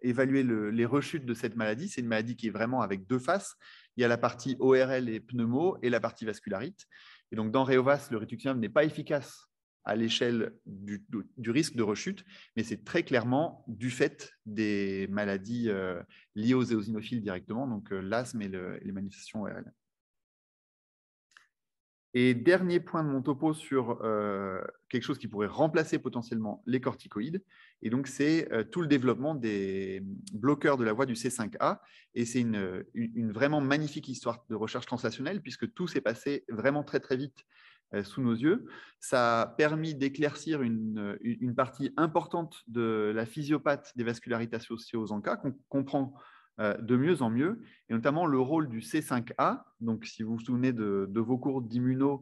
évaluer les rechutes de cette maladie, c'est une maladie qui est vraiment avec 2 faces. Il y a la partie ORL et pneumo et la partie vascularite. Et donc, dans REOVAS, le rituximab n'est pas efficace à l'échelle du risque de rechute, mais c'est très clairement du fait des maladies liées aux éosinophiles directement, donc l'asthme et les manifestations ORL. Et dernier point de mon topo sur quelque chose qui pourrait remplacer potentiellement les corticoïdes, et donc c'est tout le développement des bloqueurs de la voie du C5A, et c'est une vraiment magnifique histoire de recherche translationnelle, puisque tout s'est passé vraiment très très vite sous nos yeux. Ça a permis d'éclaircir une partie importante de la physiopathe des vascularites associées aux ANCA, qu'on comprend de mieux en mieux, et notamment le rôle du C5A. Donc, si vous vous souvenez de vos cours d'immuno,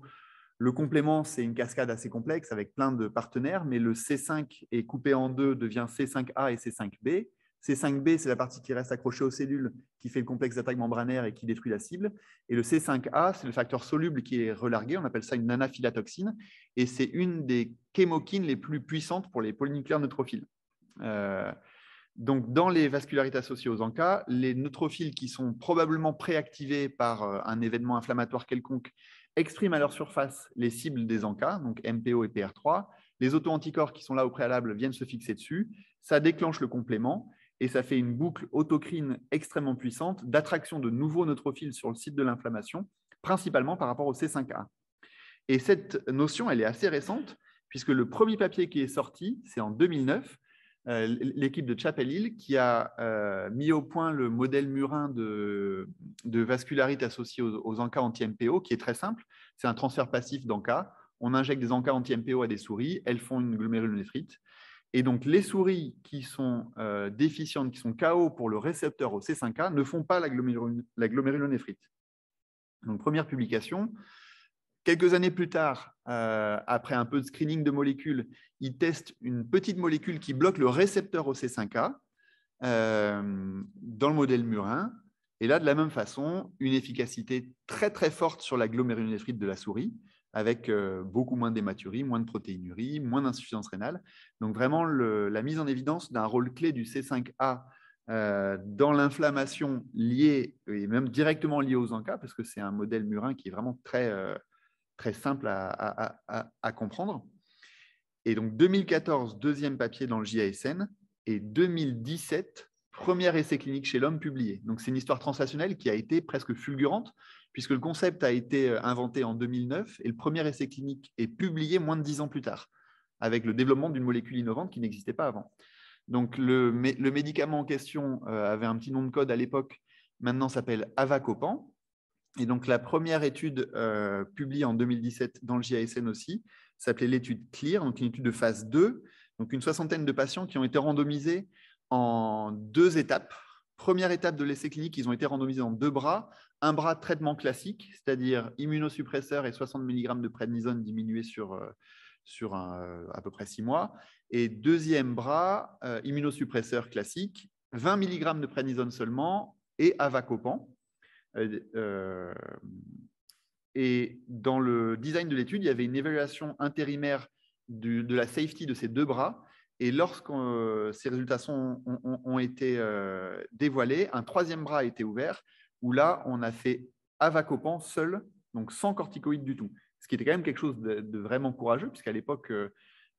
le complément, c'est une cascade assez complexe avec plein de partenaires, mais le C5 est coupé en 2, devient C5A et C5B. C5B, c'est la partie qui reste accrochée aux cellules, qui fait le complexe d'attaque membranaire et qui détruit la cible. Et le C5A, c'est le facteur soluble qui est relargué, on appelle ça une anaphylatoxine, et c'est une des chémokines les plus puissantes pour les polynucléaires neutrophiles. Donc, dans les vascularites associées aux ANCA, les neutrophiles qui sont probablement préactivés par un événement inflammatoire quelconque expriment à leur surface les cibles des ANCA, donc MPO et PR3. Les auto-anticorps qui sont là au préalable viennent se fixer dessus. Ça déclenche le complément et ça fait une boucle autocrine extrêmement puissante d'attraction de nouveaux neutrophiles sur le site de l'inflammation, principalement par rapport au C5A. Et cette notion, elle est assez récente, puisque le premier papier qui est sorti, c'est en 2009, l'équipe de Chapel Hill qui a mis au point le modèle murin de vascularite associé aux ANCA anti-MPO, qui est très simple. C'est un transfert passif d'ANCA. On injecte des ANCA anti-MPO à des souris, elles font une glomérulonéphrite. Et donc, les souris qui sont déficientes, qui sont KO pour le récepteur au C5A, ne font pas la glomérulonéphrite. Donc, première publication. Quelques années plus tard, après un peu de screening de molécules, ils testent une petite molécule qui bloque le récepteur au C5A dans le modèle murin. Et là, de la même façon, une efficacité très, très forte sur la glomérulonéphrite de la souris, avec beaucoup moins d'hématurie, moins de protéinurie, moins d'insuffisance rénale. Donc, vraiment, la mise en évidence d'un rôle clé du C5A dans l'inflammation liée, et même directement liée aux ANCA, parce que c'est un modèle murin qui est vraiment très simple à comprendre. Et donc, 2014, deuxième papier dans le JASN, et 2017, premier essai clinique chez l'homme publié. Donc, c'est une histoire translationnelle qui a été presque fulgurante, puisque le concept a été inventé en 2009 et le premier essai clinique est publié moins de 10 ans plus tard, avec le développement d'une molécule innovante qui n'existait pas avant. Donc, le médicament en question avait un petit nom de code à l'époque, maintenant s'appelle Avacopan. Et donc, la première étude publiée en 2017 dans le JASN aussi s'appelait l'étude CLEAR, donc une étude de phase 2, donc une soixantaine de patients qui ont été randomisés en 2 étapes. Première étape de l'essai clinique, ils ont été randomisés en 2 bras. Un bras traitement classique, c'est-à-dire immunosuppresseur et 60 mg de prednisone diminué sur à peu près 6 mois. Et deuxième bras, immunosuppresseur classique, 20 mg de prednisone seulement et Avacopan. Et dans le design de l'étude, il y avait une évaluation intérimaire de la safety de ces 2 bras. Et lorsque ces résultats ont été dévoilés, un 3e bras a été ouvert, où là, on a fait Avacopan seul, donc sans corticoïdes du tout. Ce qui était quand même quelque chose de vraiment courageux, puisqu'à l'époque,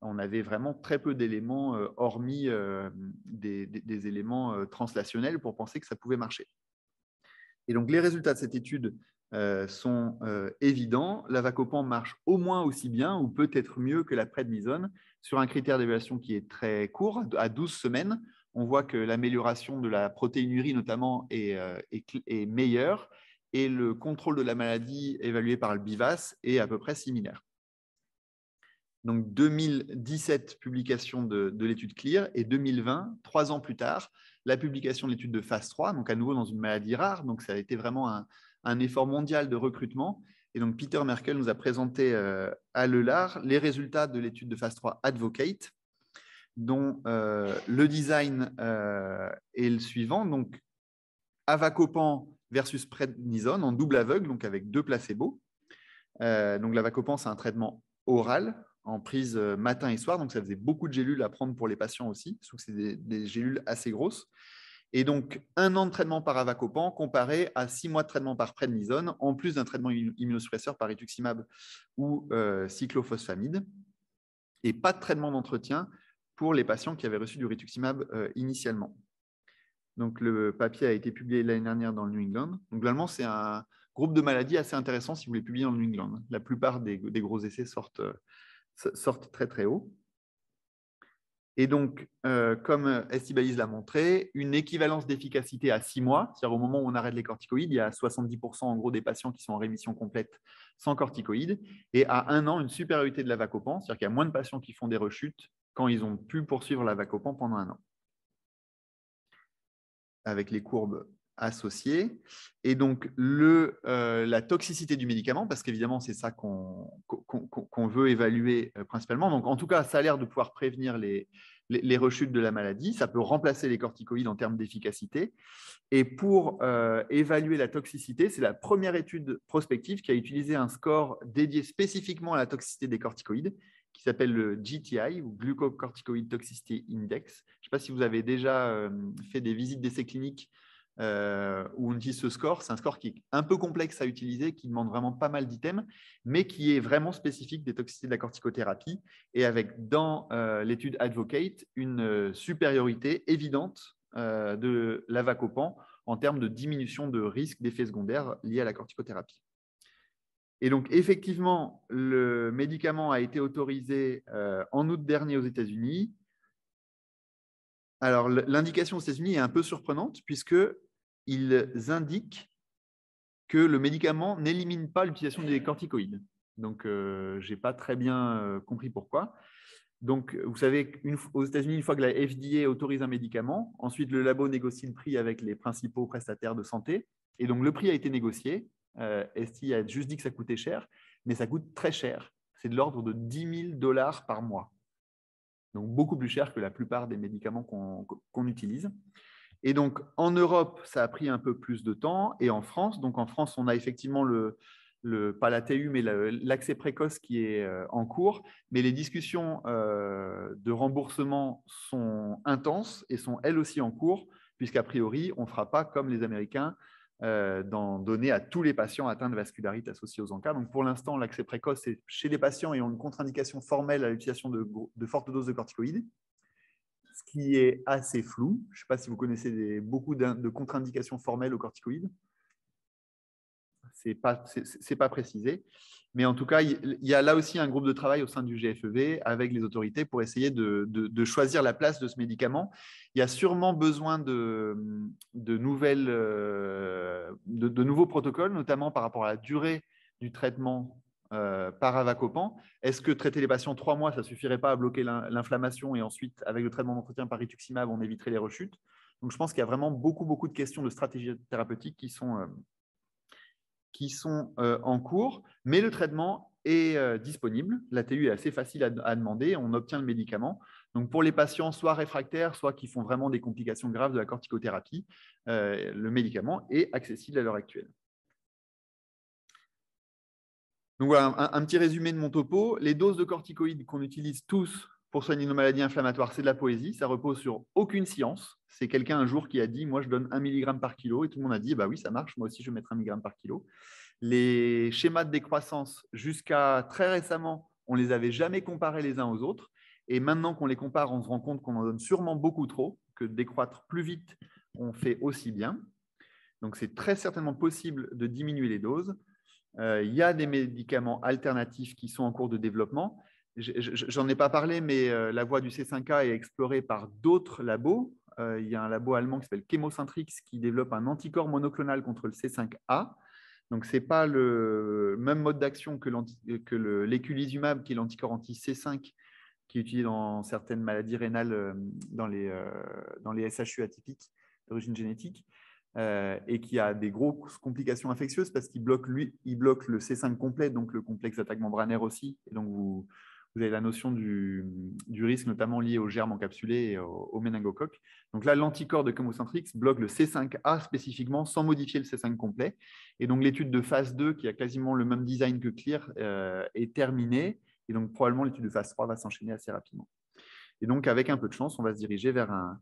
on avait vraiment très peu d'éléments, hormis des éléments translationnels, pour penser que ça pouvait marcher. Et donc, les résultats de cette étude sont évidents. L'Avacopan marche au moins aussi bien ou peut-être mieux que la prednisone sur un critère d'évaluation qui est très court, à 12 semaines. On voit que l'amélioration de la protéinurie, notamment, est meilleure et le contrôle de la maladie évalué par le BIVAS est à peu près similaire. Donc, 2017, publication de l'étude CLEAR, et 2020, 3 ans plus tard, la publication de l'étude de phase 3, donc à nouveau dans une maladie rare. Donc, ça a été vraiment un effort mondial de recrutement. Et donc, Peter Merkel nous a présenté à l'EULAR les résultats de l'étude de phase 3 Advocate, dont le design est le suivant. Donc, Avacopan versus prednisone en double aveugle, donc avec 2 placebos. Donc, l'Avacopan, c'est un traitement oral en prise matin et soir. Donc, ça faisait beaucoup de gélules à prendre pour les patients aussi, sauf que c'est des gélules assez grosses. Et donc, 1 an de traitement par Avacopan comparé à 6 mois de traitement par prednisone, en plus d'un traitement immunosuppresseur par rituximab ou cyclophosphamide. Et pas de traitement d'entretien pour les patients qui avaient reçu du rituximab initialement. Donc, le papier a été publié l'année dernière dans le New England. Donc, globalement, c'est un groupe de maladies assez intéressant si vous voulez publier dans le New England. La plupart des gros essais sortent très, très haut. Et donc, comme Estibaliz l'a montré, une équivalence d'efficacité à 6 mois, c'est-à-dire au moment où on arrête les corticoïdes, il y a 70% en gros des patients qui sont en rémission complète sans corticoïdes, et à 1 an, une supériorité de l'Avacopan, c'est-à-dire qu'il y a moins de patients qui font des rechutes quand ils ont pu poursuivre l'Avacopan pendant 1 an, avec les courbes associées. Et donc, la toxicité du médicament, parce qu'évidemment, c'est ça qu'on veut évaluer principalement. Donc, en tout cas, ça a l'air de pouvoir prévenir les rechutes de la maladie. Ça peut remplacer les corticoïdes en termes d'efficacité. Et pour évaluer la toxicité, c'est la première étude prospective qui a utilisé un score dédié spécifiquement à la toxicité des corticoïdes, qui s'appelle le GTI, ou Glucocorticoid Toxicity Index. Je ne sais pas si vous avez déjà fait des visites d'essais cliniques où on utilise ce score. C'est un score qui est un peu complexe à utiliser, qui demande vraiment pas mal d'items, mais qui est vraiment spécifique des toxicités de la corticothérapie, et avec dans l'étude Advocate une supériorité évidente de l'Avacopan en termes de diminution de risque d'effets secondaires liés à la corticothérapie. Et donc, effectivement, le médicament a été autorisé en août dernier aux États-Unis. Alors, l'indication aux États-Unis est un peu surprenante, puisqu'ils indiquent que le médicament n'élimine pas l'utilisation des corticoïdes. Donc, je n'ai pas très bien compris pourquoi. Donc, vous savez, aux États-Unis, une fois que la FDA autorise un médicament, ensuite le labo négocie le prix avec les principaux prestataires de santé. Et donc, le prix a été négocié. ST a juste dit que ça coûtait cher, mais ça coûte très cher. C'est de l'ordre de $10 000 par mois. Donc, beaucoup plus cher que la plupart des médicaments qu'on utilise. Et donc, en Europe, ça a pris un peu plus de temps. Et en France, on a effectivement pas la TU, mais l'accès précoce qui est en cours. Mais les discussions de remboursement sont intenses et sont elles aussi en cours, puisqu'a priori, on ne fera pas comme les Américains d'en donner à tous les patients atteints de vascularite associée aux ANCA. Donc, pour l'instant, l'accès précoce, c'est chez les patients ayant une contre-indication formelle à l'utilisation de fortes doses de corticoïdes, ce qui est assez flou. Je ne sais pas si vous connaissez beaucoup de contre-indications formelles aux corticoïdes. Ce n'est pas précisé. Mais en tout cas, il y a là aussi un groupe de travail au sein du GFEV avec les autorités pour essayer de choisir la place de ce médicament. Il y a sûrement besoin de nouveaux protocoles, notamment par rapport à la durée du traitement par avacopan. Est-ce que traiter les patients 3 mois, ça ne suffirait pas à bloquer l'inflammation et ensuite, avec le traitement d'entretien par rituximab, on éviterait les rechutes? Donc, je pense qu'il y a vraiment beaucoup de questions de stratégie thérapeutique qui sont en cours, mais le traitement est disponible. La TU est assez facile à demander, on obtient le médicament. Donc, pour les patients soit réfractaires, soit qui font vraiment des complications graves de la corticothérapie, le médicament est accessible à l'heure actuelle. Donc voilà, un petit résumé de mon topo. Les doses de corticoïdes qu'on utilise tous pour soigner nos maladies inflammatoires, c'est de la poésie. Ça repose sur aucune science. C'est quelqu'un un jour qui a dit « moi, je donne 1 mg par kilo » et tout le monde a dit « bah oui, ça marche, moi aussi, je vais mettre 1 mg par kilo ». Les schémas de décroissance, jusqu'à très récemment, on ne les avait jamais comparés les uns aux autres. Et maintenant qu'on les compare, on se rend compte qu'on en donne sûrement beaucoup trop, que décroître plus vite, on fait aussi bien. Donc, c'est très certainement possible de diminuer les doses. Il y a des médicaments alternatifs qui sont en cours de développement. J'en ai pas parlé, mais la voie du C5A est explorée par d'autres labos. Il y a un labo allemand qui s'appelle Chemocentrix qui développe un anticorps monoclonal contre le C5A. Donc, ce n'est pas le même mode d'action que l'éculizumab, qui est l'anticorps anti-C5, qui est utilisé dans certaines maladies rénales dans les SHU atypiques d'origine génétique. Et qui a des grosses complications infectieuses parce qu'il bloque le C5 complet, donc le complexe d'attaque membranaire aussi. Et donc, vous avez la notion du risque, notamment lié aux germes encapsulés et au méningocoque. Donc là, l'anticorps de Chemocentrix bloque le C5A spécifiquement sans modifier le C5 complet. Et donc, l'étude de phase 2, qui a quasiment le même design que CLEAR, est terminée. Et donc, probablement, l'étude de phase 3 va s'enchaîner assez rapidement. Et donc, avec un peu de chance, on va se diriger vers un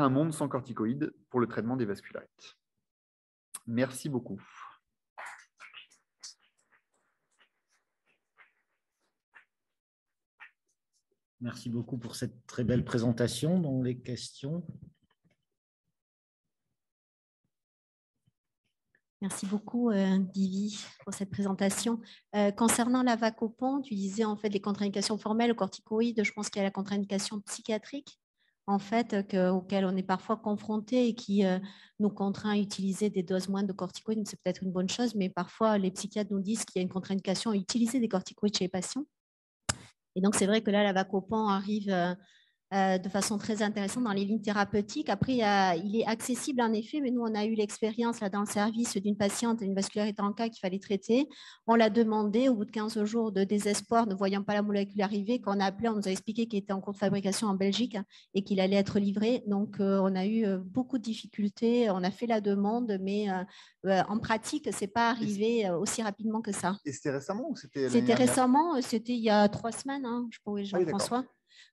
monde sans corticoïdes pour le traitement des vascularites. Merci beaucoup. Merci beaucoup pour cette très belle présentation. Donc, les questions. Merci beaucoup, Divi, pour cette présentation. Concernant l'avacopan, tu disais en fait les contre-indications formelles aux corticoïdes. Je pense qu'il y a la contre-indication psychiatrique, en fait, auquel on est parfois confronté et qui nous contraint à utiliser des doses moindres de corticoïdes. C'est peut-être une bonne chose, mais parfois les psychiatres nous disent qu'il y a une contre-indication à utiliser des corticoïdes chez les patients. Et donc, c'est vrai que là, l'avacopan arrive de façon très intéressante dans les lignes thérapeutiques. Après, il est accessible en effet, mais nous, on a eu l'expérience là dans le service d'une patiente, une vascularité en cas qu'il fallait traiter. On l'a demandé au bout de 15 jours de désespoir, ne voyant pas la molécule arriver. Quand on a appelé, on nous a expliqué qu'il était en cours de fabrication en Belgique et qu'il allait être livré. Donc, on a eu beaucoup de difficultés. On a fait la demande, mais en pratique, ce n'est pas arrivé aussi rapidement que ça. Et c'était récemment ou c'était l'année C'était dernière? récemment, c'était il y a 3 semaines, hein, je pourrais, Jean-François.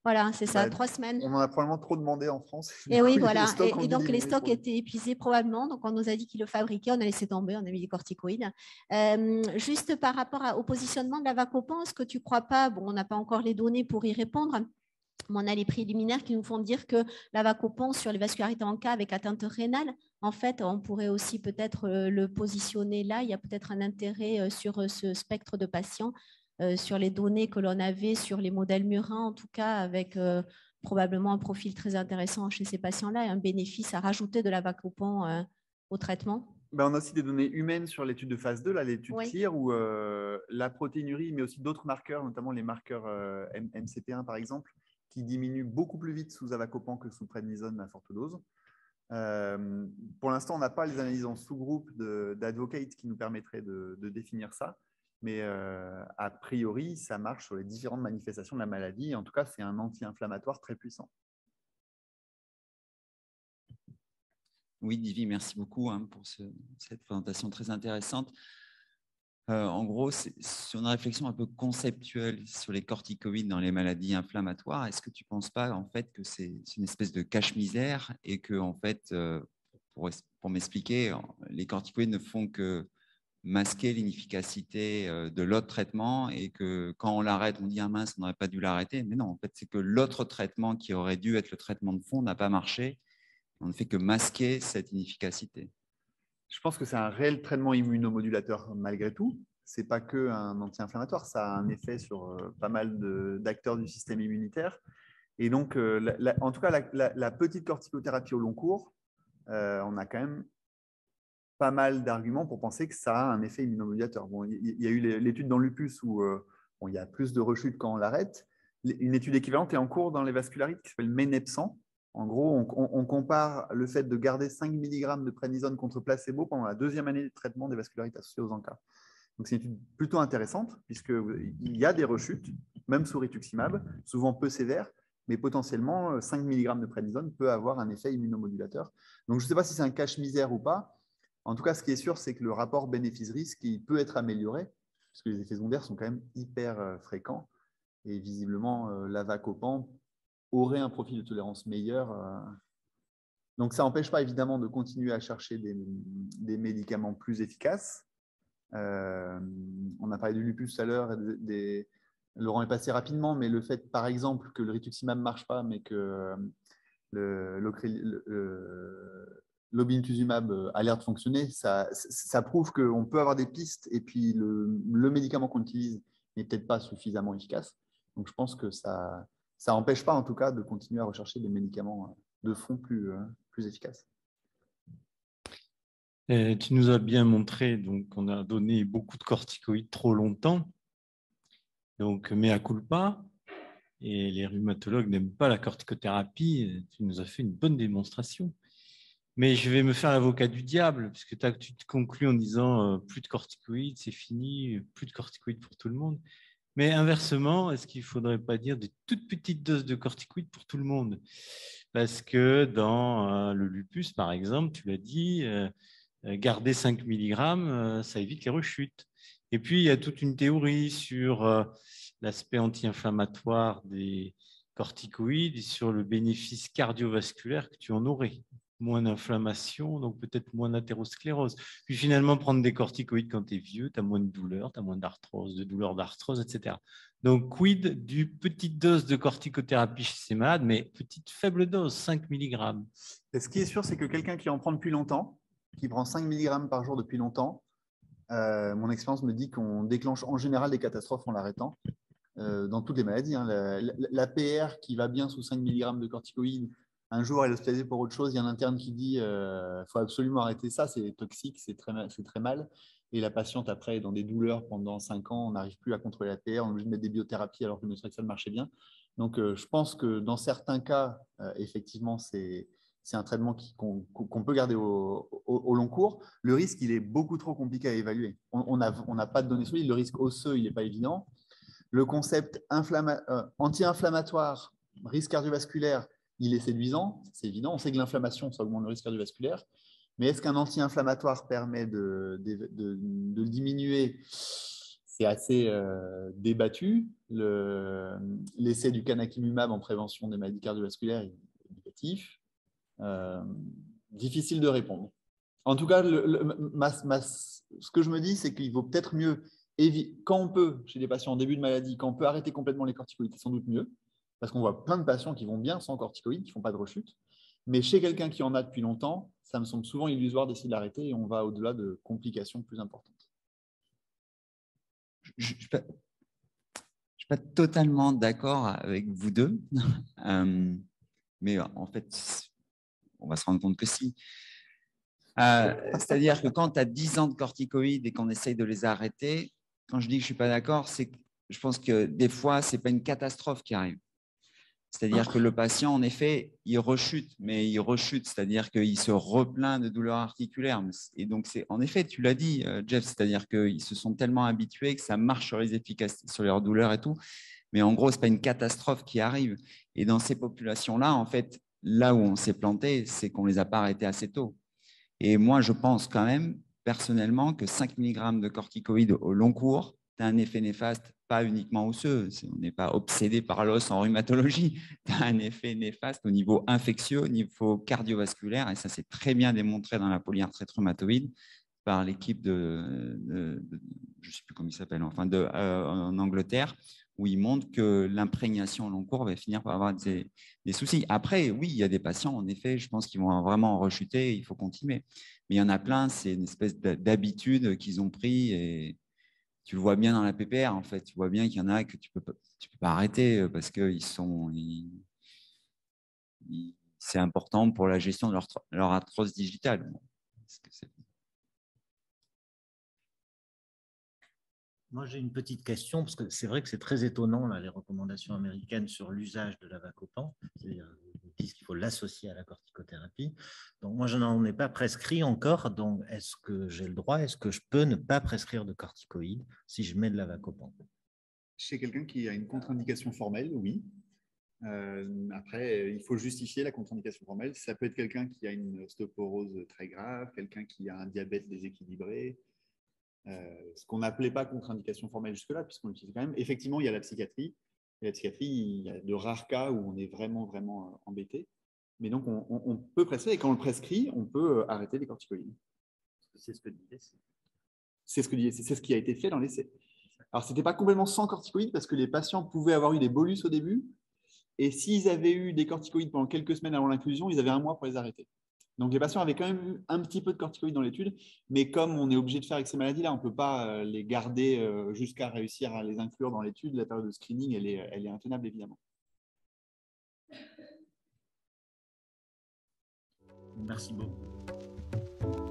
Voilà, c'est ça, 3 semaines. On en a probablement trop demandé en France. Et oui, voilà. Et donc, les stocks étaient épuisés probablement. Donc, on nous a dit qu'ils le fabriquaient. On a laissé tomber. On a mis des corticoïdes. Juste par rapport au positionnement de l'avacopan, est-ce que tu ne crois pas, bon, on n'a pas encore les données pour y répondre, mais on a les préliminaires qui nous font dire que l'avacopan sur les vascularités en cas avec atteinte rénale, en fait, on pourrait aussi peut-être le positionner là. Il y a peut-être un intérêt sur ce spectre de patients, sur les données que l'on avait sur les modèles murins, en tout cas, avec probablement un profil très intéressant chez ces patients-là et un bénéfice à rajouter de l'avacopan au traitement. On a aussi des données humaines sur l'étude de phase 2, l'étude Oui. CLEAR, où la protéinurie, mais aussi d'autres marqueurs, notamment les marqueurs MCP1 par exemple, qui diminuent beaucoup plus vite sous avacopan que sous prednisone à forte dose. Pour l'instant, on n'a pas les analyses en sous-groupe d'Advocate qui nous permettraient de définir ça, mais a priori, ça marche sur les différentes manifestations de la maladie. En tout cas, c'est un anti-inflammatoire très puissant. Oui, Divi, merci beaucoup pour cette présentation très intéressante. En gros, sur une réflexion un peu conceptuelle sur les corticoïdes dans les maladies inflammatoires, est-ce que tu ne penses pas en fait que c'est une espèce de cache-misère et que, en fait, pour m'expliquer, les corticoïdes ne font que masquer l'inefficacité de l'autre traitement et que quand on l'arrête, on dit ah mince, on n'aurait pas dû l'arrêter. Mais non, en fait, c'est que l'autre traitement qui aurait dû être le traitement de fond n'a pas marché. On ne fait que masquer cette inefficacité. Je pense que c'est un réel traitement immunomodulateur malgré tout. Ce n'est pas qu'un anti-inflammatoire, ça a un effet sur pas mal d'acteurs du système immunitaire. Et donc, en tout cas, la petite corticothérapie au long cours, on a quand même pas mal d'arguments pour penser que ça a un effet immunomodulateur. Bon, il y a eu l'étude dans le lupus où il y a plus de rechutes quand on l'arrête. Une étude équivalente est en cours dans les vascularites qui s'appelle MENEPSAN. En gros, on compare le fait de garder 5 mg de prednisone contre placebo pendant la 2e année de traitement des vascularites associées aux ANCA. Donc, c'est une étude plutôt intéressante puisqu'il y a des rechutes, même sous rituximab, souvent peu sévères, mais potentiellement 5 mg de prednisone peut avoir un effet immunomodulateur. Donc, je ne sais pas si c'est un cache-misère ou pas. En tout cas, ce qui est sûr, c'est que le rapport bénéfice-risque peut être amélioré, parce que les effets secondaires sont quand même hyper fréquents. Et visiblement, l'avacopan aurait un profil de tolérance meilleur. Donc, ça n'empêche pas évidemment de continuer à chercher des médicaments plus efficaces. On a parlé du lupus tout à l'heure, Laurent est passé rapidement, mais le fait, par exemple, que le rituximab ne marche pas, mais que l'obinutuzumab a l'air de fonctionner, ça prouve qu'on peut avoir des pistes et puis le médicament qu'on utilise n'est peut-être pas suffisamment efficace. Donc, je pense que ça n'empêche pas, en tout cas, de continuer à rechercher des médicaments de fond plus efficaces. Tu nous as bien montré qu'on a donné beaucoup de corticoïdes trop longtemps, donc mea culpa, et les rhumatologues n'aiment pas la corticothérapie. Tu nous as fait une bonne démonstration. Mais je vais me faire l'avocat du diable, puisque tu te conclus en disant plus de corticoïdes, c'est fini, plus de corticoïdes pour tout le monde. Mais inversement, est-ce qu'il ne faudrait pas dire des toutes petites doses de corticoïdes pour tout le monde? Parce que dans le lupus, par exemple, tu l'as dit, garder 5 mg, ça évite les rechutes. Et puis, il y a toute une théorie sur l'aspect anti-inflammatoire des corticoïdes et sur le bénéfice cardiovasculaire que tu en aurais. Moins d'inflammation, donc peut-être moins d'athérosclérose. Puis finalement, prendre des corticoïdes quand tu es vieux, tu as moins de douleurs, tu as moins d'arthrose, de douleurs d'arthrose, etc. Donc, quid du petite dose de corticothérapie chez ces malades, mais petite faible dose, 5 mg. Et ce qui est sûr, c'est que quelqu'un qui en prend depuis longtemps, qui prend 5 mg par jour depuis longtemps, mon expérience me dit qu'on déclenche en général des catastrophes en l'arrêtant. Dans toutes les maladies. La PR qui va bien sous 5 mg de corticoïdes, un jour elle est hospitalisée pour autre chose, il y a un interne qui dit faut absolument arrêter ça, c'est toxique, c'est très mal. Et la patiente, après, est dans des douleurs pendant 5 ans, on n'arrive plus à contrôler la PR, on est obligé de mettre des biothérapies alors que le methotrexate marchait bien. Donc, je pense que dans certains cas, effectivement, c'est un traitement qu'on peut garder au long cours. Le risque, il est beaucoup trop compliqué à évaluer. On n'a pas de données solides. Le risque osseux, il n'est pas évident. Le concept anti-inflammatoire, risque cardiovasculaire, il est séduisant, c'est évident. On sait que l'inflammation, ça augmente le risque cardiovasculaire. Mais est-ce qu'un anti-inflammatoire permet de le diminuer? C'est assez débattu. L'essai du canakinumab en prévention des maladies cardiovasculaires est négatif. Difficile de répondre. En tout cas, ce que je me dis, c'est qu'il vaut peut-être mieux, quand on peut, chez des patients en début de maladie, quand on peut arrêter complètement les corticoïdes, c'est sans doute mieux, parce qu'on voit plein de patients qui vont bien sans corticoïdes, qui ne font pas de rechute. Mais chez quelqu'un qui en a depuis longtemps, ça me semble souvent illusoire d'essayer de l'arrêter et on va au-delà de complications plus importantes. Je ne suis pas totalement d'accord avec vous deux, mais en fait, on va se rendre compte que si. C'est-à-dire que quand tu as 10 ans de corticoïdes et qu'on essaye de les arrêter, quand je dis que je ne suis pas d'accord, c'est que je pense que des fois, ce n'est pas une catastrophe qui arrive. C'est-à-dire que le patient, en effet, il rechute, mais il rechute, c'est-à-dire qu'il se replaint de douleurs articulaires. Et donc, en effet, tu l'as dit, Jeff, c'est-à-dire qu'ils se sont tellement habitués que ça marche sur les efficacités, sur leurs douleurs et tout. Mais en gros, ce n'est pas une catastrophe qui arrive. Et dans ces populations-là, en fait, là où on s'est planté, c'est qu'on ne les a pas arrêtés assez tôt. Et moi, je pense quand même, personnellement, que 5 mg de corticoïdes au long cours, tu as un effet néfaste, pas uniquement osseux. On n'est pas obsédé par l'os en rhumatologie. Tu as un effet néfaste au niveau infectieux, au niveau cardiovasculaire. Et ça, c'est très bien démontré dans la polyarthrite rhumatoïde par l'équipe je ne sais plus comment il s'appelle, enfin en Angleterre, où ils montrent que l'imprégnation au long cours va finir par avoir des soucis. Après, oui, il y a des patients, en effet, je pense qu'ils vont vraiment rechuter, il faut continuer. Mais il y en a plein, c'est une espèce d'habitude qu'ils ont pris et tu le vois bien dans la PPR, en fait. Tu vois bien qu'il y en a que tu peux pas arrêter parce que c'est important pour la gestion de leur arthrose digitale. Moi, j'ai une petite question, parce que c'est vrai que c'est très étonnant, là, les recommandations américaines sur l'usage de l'avacopan. C'est-à-dire, ils disent qu'il faut l'associer à la corticothérapie. Donc, moi, je n'en ai pas prescrit encore. Donc, est-ce que j'ai le droit, est-ce que je peux ne pas prescrire de corticoïdes si je mets de l'avacopan? Chez quelqu'un qui a une contre-indication formelle, oui. Après, il faut justifier la contre-indication formelle. Ça peut être quelqu'un qui a une ostéoporose très grave, quelqu'un qui a un diabète déséquilibré, ce qu'on n'appelait pas contre-indication formelle jusque-là, puisqu'on l'utilise quand même. Effectivement, il y a la psychiatrie. Et la psychiatrie, il y a de rares cas où on est vraiment, vraiment embêté. Mais donc, on peut prescrire, et quand on le prescrit, on peut arrêter les corticoïdes. C'est ce que disait. C'est ce qui a été fait dans l'essai. Alors, ce n'était pas complètement sans corticoïdes, parce que les patients pouvaient avoir eu des bolus au début, et s'ils avaient eu des corticoïdes pendant quelques semaines avant l'inclusion, ils avaient 1 mois pour les arrêter. Donc, les patients avaient quand même eu un petit peu de corticoïdes dans l'étude, mais comme on est obligé de faire avec ces maladies-là, on ne peut pas les garder jusqu'à réussir à les inclure dans l'étude. La période de screening, elle est intenable, évidemment. Merci beaucoup.